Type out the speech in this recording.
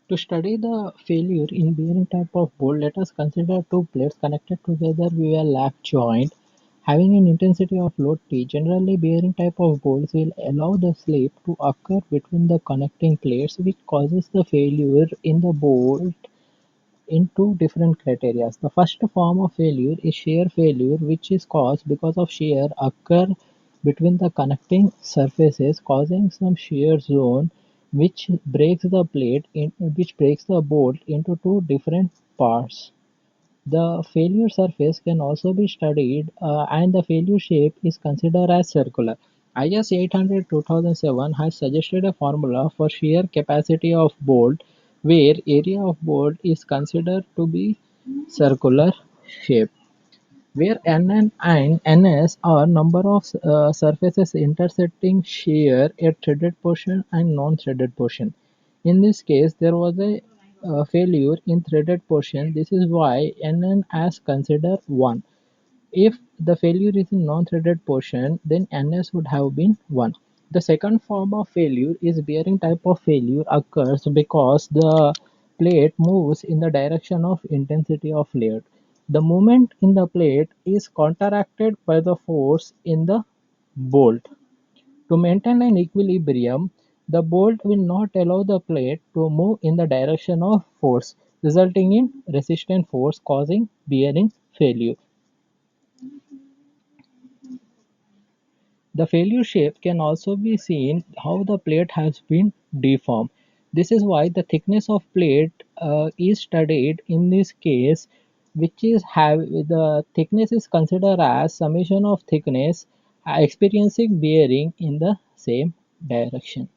To study the failure in bearing type of bolt, let us consider two plates connected together via lap joint having an intensity of load T. Generally, bearing type of bolts will allow the slip to occur between the connecting plates, which causes the failure in the bolt in two different criteria. The first form of failure is shear failure, which is caused because of shear occur between the connecting surfaces, causing some shear zone, which breaks the bolt into two different parts. The failure surface can also be studied, and the failure shape is considered as circular. IS 800-2007 has suggested a formula for shear capacity of bolt where area of bolt is considered to be circular shape, where N and Ns are number of surfaces intersecting shear at threaded portion and non-threaded portion. In this case, there was a failure in threaded portion. This is why Nn as considered 1. If the failure is in non-threaded portion, then Ns would have been 1. The second form of failure is bearing type of failure occurs because the plate moves in the direction of intensity of load. The movement in the plate is counteracted by the force in the bolt. To maintain an equilibrium, the bolt will not allow the plate to move in the direction of force, resulting in resistant force causing bearing failure. The failure shape can also be seen how the plate has been deformed. This is why the thickness of plate is studied in this case, which is have the thickness is considered as summation of thickness experiencing bearing in the same direction.